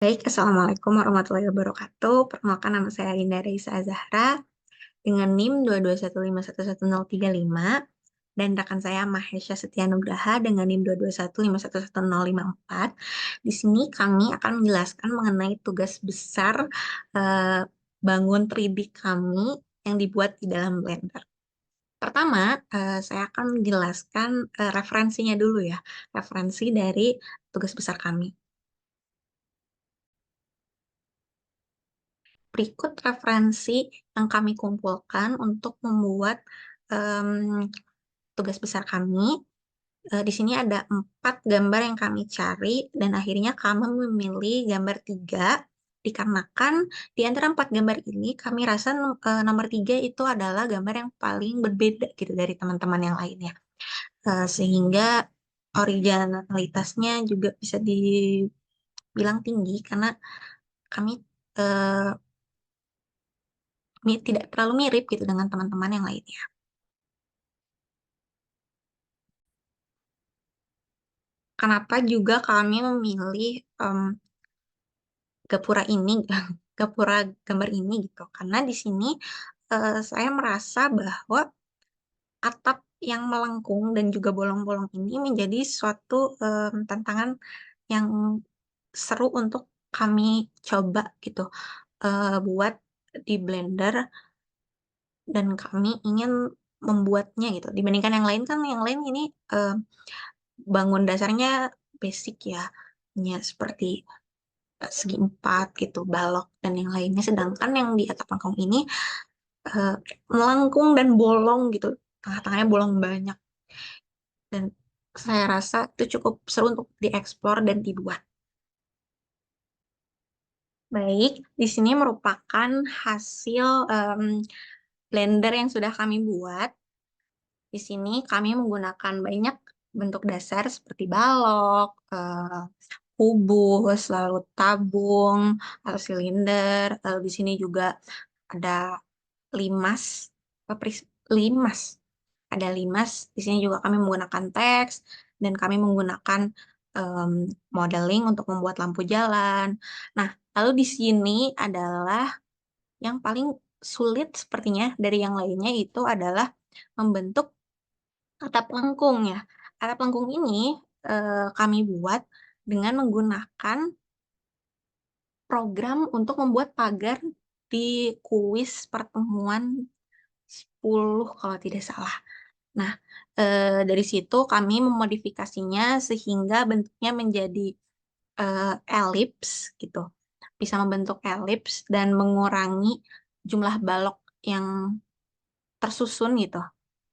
Baik, Assalamualaikum warahmatullahi wabarakatuh. Perkenalkan nama saya Dinda Reisa Zahra dengan NIM 221511035 dan rekan saya Mahesha Setia Nugraha dengan NIM 221511054. Di sini kami akan menjelaskan mengenai tugas besar eh, bangun 3D kami yang dibuat di dalam Blender. Pertama, saya akan menjelaskan referensinya dulu ya, referensi dari tugas besar kami. Berikut referensi yang kami kumpulkan untuk membuat em, tugas besar kami. Di sini ada 4 gambar yang kami cari dan akhirnya kami memilih gambar 3 dikarenakan di antara 4 gambar ini kami rasa nomor 3 itu adalah gambar yang paling berbeda gitu dari teman-teman yang lainnya. Sehingga originalitasnya juga bisa dibilang tinggi karena kami eh, tidak terlalu mirip gitu dengan teman-teman yang lainnya. Kenapa juga kami memilih gapura ini, gapura gambar ini gitu? Karena di sini saya merasa bahwa atap yang melengkung dan juga bolong-bolong ini menjadi suatu tantangan yang seru untuk kami coba gitu buat di Blender dan kami ingin membuatnya gitu. Dibandingkan yang lain kan yang lain ini eh, bangun dasarnya basic ya, hanya seperti segi empat gitu, balok dan yang lainnya. Sedangkan yang di atap langkung ini eh, melengkung dan bolong gitu, tengah-tengahnya bolong banyak. Dan saya rasa itu cukup seru untuk dieksplor dan dibuat. Baik, di sini merupakan hasil Blender yang sudah kami buat. Di sini kami menggunakan banyak bentuk dasar seperti balok, kubus, lalu tabung atau silinder. Lalu di sini juga ada limas, limas. Ada limas. Di sini juga kami menggunakan teks dan kami menggunakan em, modeling untuk membuat lampu jalan. Nah, lalu di sini adalah yang paling sulit sepertinya dari yang lainnya itu adalah membentuk atap lengkung ya. Atap lengkung ini kami buat dengan menggunakan program untuk membuat pagar di kuis pertemuan 10 kalau tidak salah. Nah, dari situ kami memodifikasinya sehingga bentuknya menjadi elips gitu. Bisa membentuk elips dan mengurangi jumlah balok yang tersusun gitu.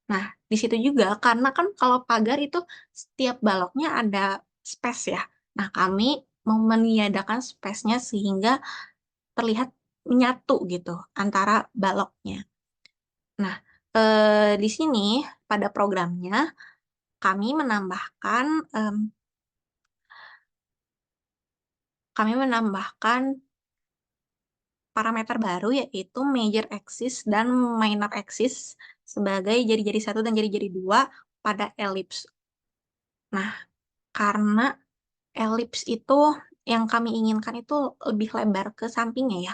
Nah, di situ juga karena kan kalau pagar itu setiap baloknya ada space ya. Nah, kami mau meniadakan space-nya sehingga terlihat menyatu gitu antara baloknya. Nah, di sini pada programnya kami menambahkan em, kami menambahkan parameter baru yaitu major axis dan minor axis sebagai jari-jari satu dan jari-jari dua pada elips. Nah, karena elips itu yang kami inginkan itu lebih lebar ke sampingnya ya.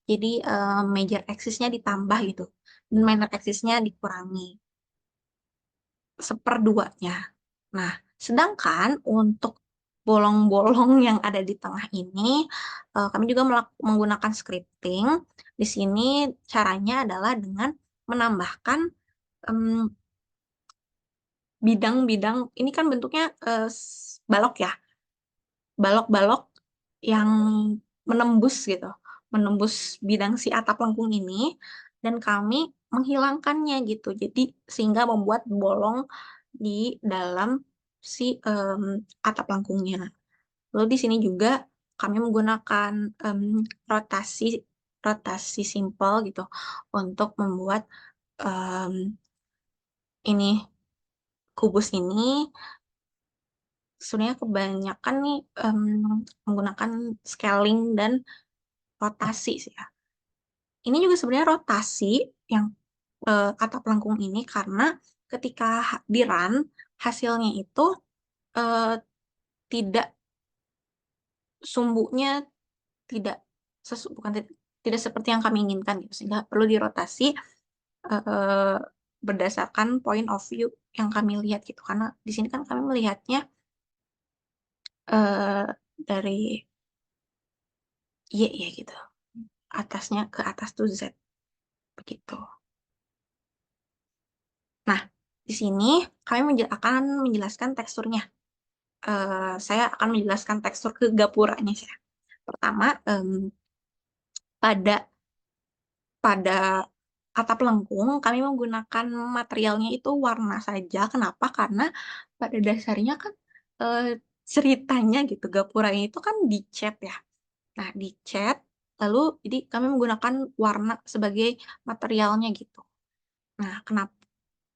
Jadi major axisnya ditambah gitu dan minor axisnya dikurangi seperduanya. Nah, sedangkan untuk bolong-bolong yang ada di tengah ini, kami juga menggunakan scripting. Di sini caranya adalah dengan menambahkan em, bidang-bidang, ini kan bentuknya balok ya, balok-balok yang menembus gitu, menembus bidang si atap lengkung ini, dan kami menghilangkannya gitu. Jadi sehingga membuat bolong di dalam si atap lengkungnya. Lalu di sini juga kami menggunakan em, rotasi rotasi simpel gitu untuk membuat em, ini kubus ini sebenarnya kebanyakan nih menggunakan scaling dan rotasi sih ya. Ini juga sebenarnya rotasi yang atap lengkung ini karena ketika di run hasilnya itu eh, tidak sumbunya tidak bukan tidak seperti yang kami inginkan gitu, sehingga perlu dirotasi eh, berdasarkan point of view yang kami lihat gitu. Karena di sini kan kami melihatnya eh, dari Y ya gitu, atasnya ke atas tuh Z begitu. Nah, di sini kami akan menjelaskan teksturnya. Saya akan menjelaskan tekstur ke gapuranya saya. Pertama, pada pada atap lengkung kami menggunakan materialnya itu warna saja. Kenapa? Karena pada dasarnya kan eh, ceritanya gitu gapuranya itu kan dicat ya. Nah, dicat lalu jadi kami menggunakan warna sebagai materialnya gitu. Nah, kenapa?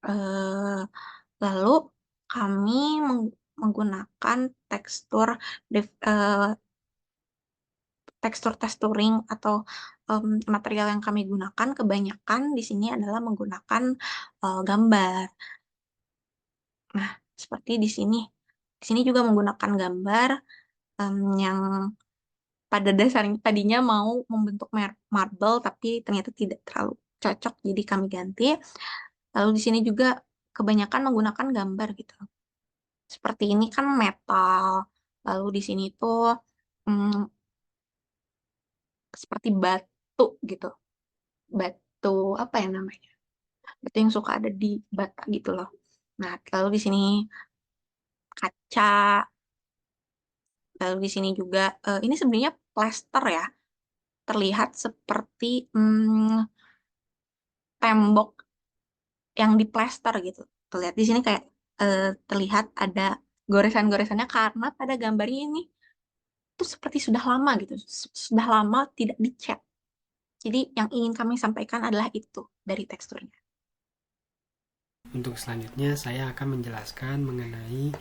eh, Lalu kami menggunakan tekstur tekstur texturing atau material yang kami gunakan kebanyakan di sini adalah menggunakan gambar. Nah, seperti di sini. Di sini juga menggunakan gambar yang pada dasarnya tadinya mau membentuk marble tapi ternyata tidak terlalu cocok jadi kami ganti. Lalu di sini juga kebanyakan menggunakan gambar gitu. Seperti ini kan metal. Lalu di sini tuh mm, seperti batu gitu. Batu apa ya namanya? Batu yang suka ada di bata gitu loh. Nah, lalu di sini kaca, lalu di sini juga ini sebenarnya plester ya. Terlihat seperti tembok yang diplester gitu. Terlihat di sini kayak terlihat ada goresan-goresannya karena pada gambarnya ini tuh seperti sudah lama gitu. Sudah lama tidak dicat. Jadi yang ingin kami sampaikan adalah itu dari teksturnya. Untuk selanjutnya saya akan menjelaskan mengenai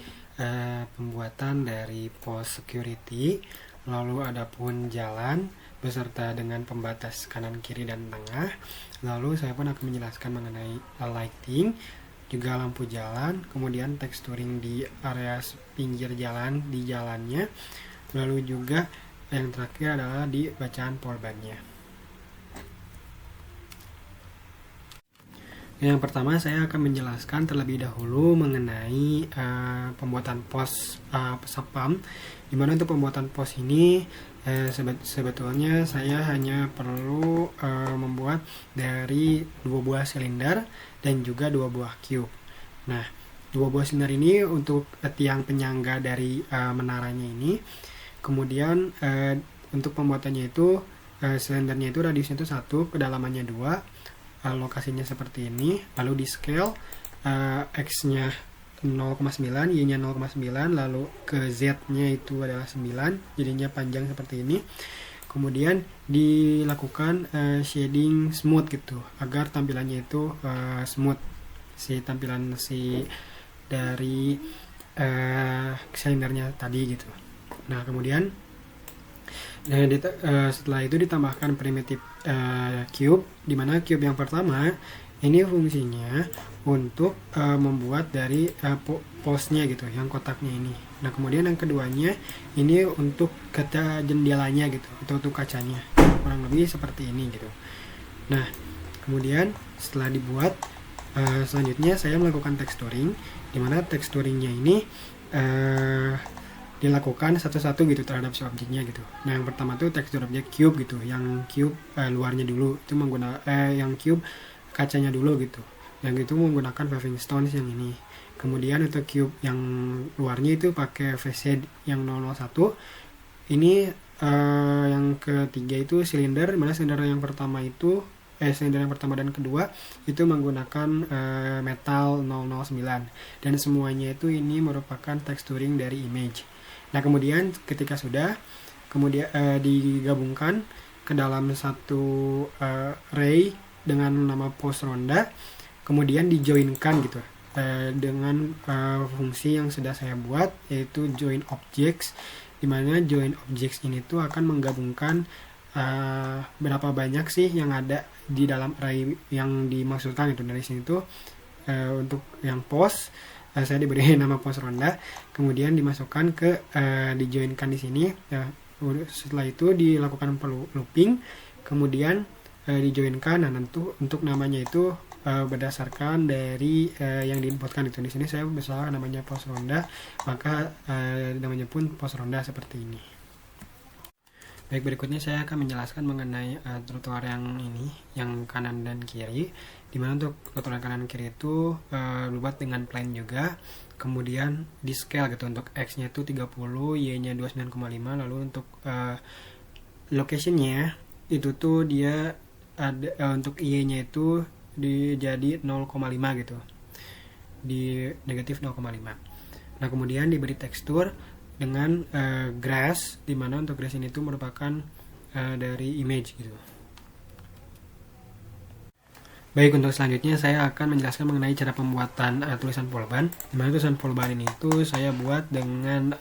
pembuatan dari post security, lalu adapun jalan beserta dengan pembatas kanan kiri dan tengah. Lalu saya pun akan menjelaskan mengenai lighting, juga lampu jalan, kemudian texturing di area pinggir jalan di jalannya, lalu juga yang terakhir adalah di bacaan powerbank-nya. Yang pertama saya akan menjelaskan terlebih dahulu mengenai pembuatan pos spam. Dimana untuk pembuatan pos ini sebetulnya saya hanya perlu membuat dari 2 buah silinder dan juga 2 buah cube. Nah, 2 buah silinder ini untuk tiang penyangga dari menaranya ini. Kemudian untuk pembuatannya itu silindernya itu radiusnya itu 1, kedalamannya 2, lokasinya seperti ini, lalu di scale X-nya 0,9, Y-nya 0,9, lalu ke Z-nya itu adalah 9, jadinya panjang seperti ini. Kemudian dilakukan shading smooth gitu, agar tampilannya itu smooth, si tampilan si dari silindernya tadi gitu. Nah, kemudian setelah itu ditambahkan primitive cube, di mana cube yang pertama ini fungsinya untuk membuat dari posnya gitu, yang kotaknya ini. Nah, kemudian yang keduanya ini untuk kaca jendelanya gitu, itu untuk kacanya, kurang lebih seperti ini gitu. Nah, kemudian setelah dibuat, selanjutnya saya melakukan texturing, di mana texturingnya ini dilakukan satu-satu gitu terhadap si objeknya gitu. Nah, yang pertama tuh tekstur objek cube gitu, yang cube luarnya dulu itu menggunakan yang cube kacanya dulu gitu. Yang itu menggunakan paving stones yang ini. Kemudian untuk cube yang luarnya itu pakai face yang 001. Ini yang ketiga itu silinder, mana silinder yang pertama itu silinder yang pertama dan kedua itu menggunakan metal 009, dan semuanya itu ini merupakan texturing dari image. Nah, kemudian ketika sudah kemudian digabungkan ke dalam satu ray dengan nama post ronda, kemudian dijoinkan gitu dengan fungsi yang sudah saya buat, yaitu join objects, dimana join objects ini tuh akan menggabungkan berapa banyak sih yang ada di dalam array yang dimaksudkan itu. Dari sini tuh untuk yang post saya diberi nama post ronda, kemudian dimasukkan ke dijoinkan di sini Setelah itu dilakukan looping, kemudian dijoinkan. Nah, tentu untuk namanya itu berdasarkan dari yang diinputkan itu. Di sini saya misalnya namanya pos ronda, maka namanya pun pos ronda seperti ini. Baik, berikutnya saya akan menjelaskan mengenai trotoar yang ini, yang kanan dan kiri. Dimana untuk trotoar kanan kiri itu dibuat dengan plan juga. Kemudian di scale gitu, untuk X-nya itu 30, Y-nya 29,5. Lalu untuk location-nya itu tuh dia ada untuk Y-nya itu jadi 0,5 gitu. Di negatif 0,5. Nah, kemudian diberi tekstur dengan grass, dimana untuk grass ini tuh merupakan dari image gitu. Baik, untuk selanjutnya saya akan menjelaskan mengenai cara pembuatan tulisan polban. Dimana tulisan polban ini tuh saya buat dengan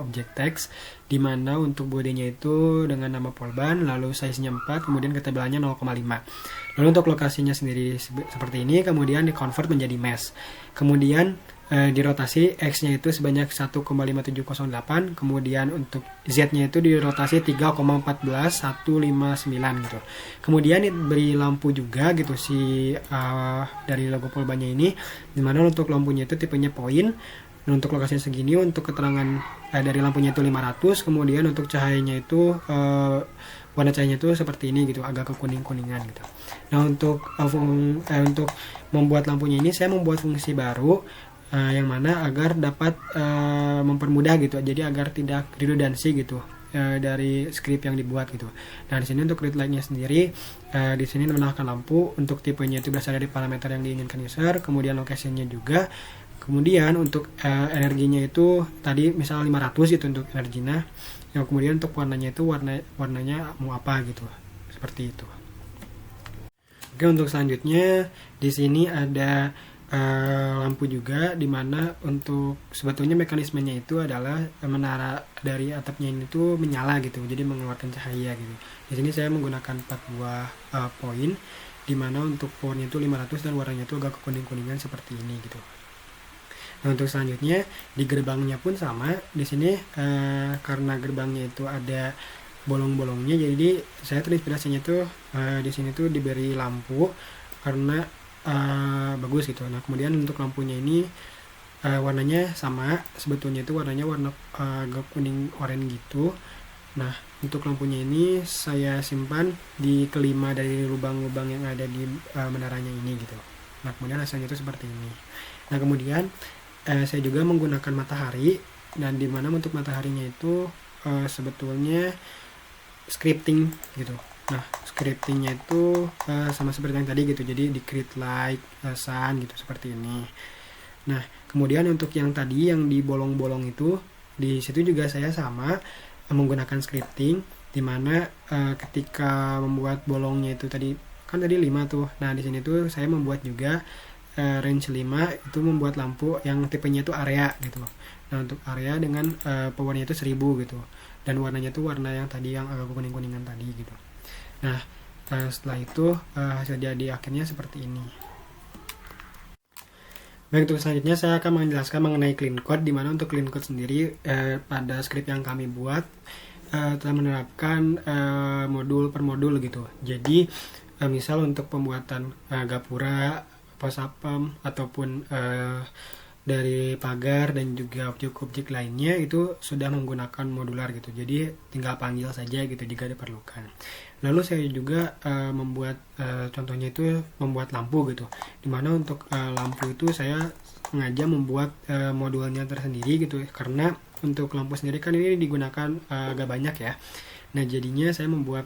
objek teks, dimana untuk bodinya itu dengan nama polban, lalu size-nya 4, kemudian ketebalannya 0,5. Lalu untuk lokasinya sendiri seperti ini, kemudian di convert menjadi mesh. Kemudian dirotasi X-nya itu sebanyak 1,5708, kemudian untuk Z-nya itu dirotasi 3,14159 gitu. Kemudian diberi lampu juga gitu dari logo polbannya ini, dimana untuk lampunya itu tipenya point. Dan untuk lokasinya segini, untuk keterangan dari lampunya itu 500, kemudian untuk cahayanya itu warna cahayanya itu seperti ini gitu, agak ke kuning-kuningan gitu. Nah, untuk membuat lampunya ini saya membuat fungsi baru yang mana agar dapat mempermudah gitu, jadi agar tidak redundancy gitu dari script yang dibuat gitu. Nah, di sini untuk read light-nya sendiri, di sini menambahkan lampu untuk tipenya itu berasal dari parameter yang diinginkan user, kemudian location-nya juga. Kemudian untuk energinya itu tadi misal 500 gitu untuk energinya. Yang kemudian untuk warnanya itu warnanya mau apa gitu. Seperti itu. Oke, untuk selanjutnya di sini ada lampu juga, dimana untuk sebetulnya mekanismenya itu adalah menara dari atapnya ini tuh menyala gitu, jadi mengeluarkan cahaya gitu. Di sini saya menggunakan 4 buah poin, dimana untuk powernya itu 500 dan warnanya itu agak kuning-kuningan seperti ini gitu. Nah, untuk selanjutnya di gerbangnya pun sama. Di sini karena gerbangnya itu ada bolong-bolongnya, jadi saya terinspirasinya tuh di sini tuh diberi lampu karena bagus gitu. Nah, kemudian untuk lampunya ini warnanya sama, sebetulnya itu warnanya warna agak kuning oranye gitu. Nah, untuk lampunya ini saya simpan di kelima dari lubang-lubang yang ada di menaranya ini gitu. Nah, kemudian hasilnya itu seperti ini. Nah, kemudian saya juga menggunakan matahari, dan dimana untuk mataharinya itu sebetulnya scripting gitu. Nah, scriptingnya itu sama seperti yang tadi gitu, jadi di create light, sun gitu, seperti ini. Nah, kemudian untuk yang tadi yang di bolong-bolong itu, di situ juga saya sama menggunakan scripting, dimana ketika membuat bolongnya itu tadi 5 tuh. Nah, di sini tuh saya membuat juga range 5 itu membuat lampu yang tipenya itu area gitu. Nah, untuk area dengan powernya itu 1000 gitu, dan warnanya tuh warna yang tadi yang agak kuning-kuningan tadi gitu. Nah, setelah itu hasil jadi akhirnya seperti ini. Baik, untuk selanjutnya saya akan menjelaskan mengenai clean code, dimana untuk clean code sendiri pada script yang kami buat telah menerapkan modul per modul gitu. Jadi misal untuk pembuatan gapura, pos sapam, ataupun dari pagar dan juga objek-objek lainnya itu sudah menggunakan modular gitu, jadi tinggal panggil saja gitu jika diperlukan. Lalu saya juga membuat contohnya itu membuat lampu gitu, dimana untuk lampu itu saya sengaja membuat modulnya tersendiri gitu, karena untuk lampu sendiri kan ini digunakan agak banyak ya. Nah, jadinya saya membuat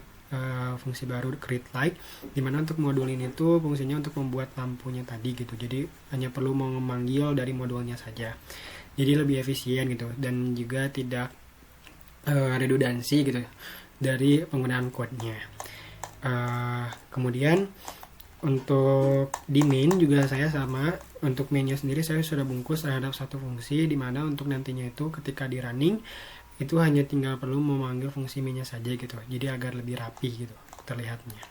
fungsi baru create light, dimana untuk modul ini tuh fungsinya untuk membuat lampunya tadi gitu, jadi hanya perlu memanggil dari modulnya saja, jadi lebih efisien gitu, dan juga tidak redundansi gitu dari penggunaan code-nya. Kemudian untuk di main juga saya sama, untuk mainnya sendiri saya sudah bungkus terhadap satu fungsi, dimana untuk nantinya itu ketika di running itu hanya tinggal perlu memanggil fungsi mainnya saja gitu, jadi agar lebih rapi gitu terlihatnya.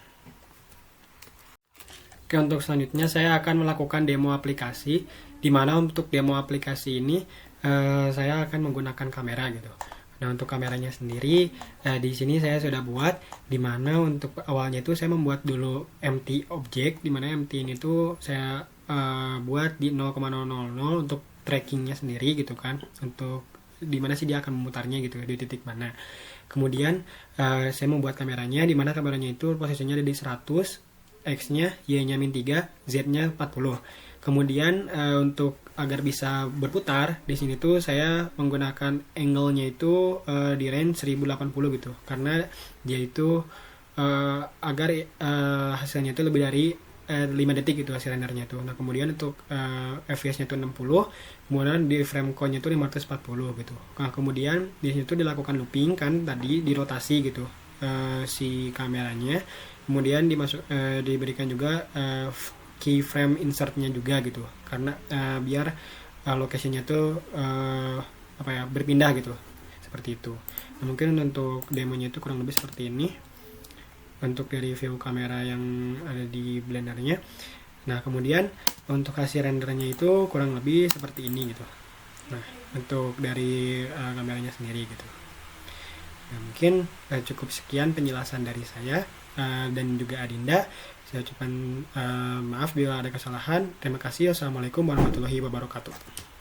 Oke, untuk selanjutnya saya akan melakukan demo aplikasi, dimana untuk demo aplikasi ini saya akan menggunakan kamera gitu. Nah, untuk kameranya sendiri di sini saya sudah buat, di mana untuk awalnya itu saya membuat dulu empty object, di mana empty ini tuh saya buat di 0,000 untuk trackingnya sendiri gitu kan, untuk di mana sih dia akan memutarnya gitu, di titik mana. Kemudian saya membuat kameranya, di mana kameranya itu posisinya ada di 100, X-nya, Y-nya min 3, Z-nya 40. Kemudian untuk agar bisa berputar, di sini tuh saya menggunakan angle-nya itu di range 1080 gitu. Karena dia itu agar hasilnya itu lebih dari 5 detik gitu hasil rendernya itu. Nah, kemudian untuk FPS-nya itu 60, kemudian di frame count-nya itu 540 gitu. Nah, kemudian di situ dilakukan looping kan tadi, dirotasi gitu si kameranya. Kemudian diberikan juga keyframe insertnya juga gitu. Karena biar location-nya tuh apa ya, berpindah gitu. Seperti itu. Nah, mungkin untuk demonya itu kurang lebih seperti ini untuk dari view kamera yang ada di blendernya. Nah, kemudian untuk hasil rendernya itu kurang lebih seperti ini gitu. Nah, untuk dari kameranya sendiri gitu. Nah, mungkin cukup sekian penjelasan dari saya dan juga Adinda. Saya ucapkan maaf bila ada kesalahan. Terima kasih. Wassalamualaikum warahmatullahi wabarakatuh.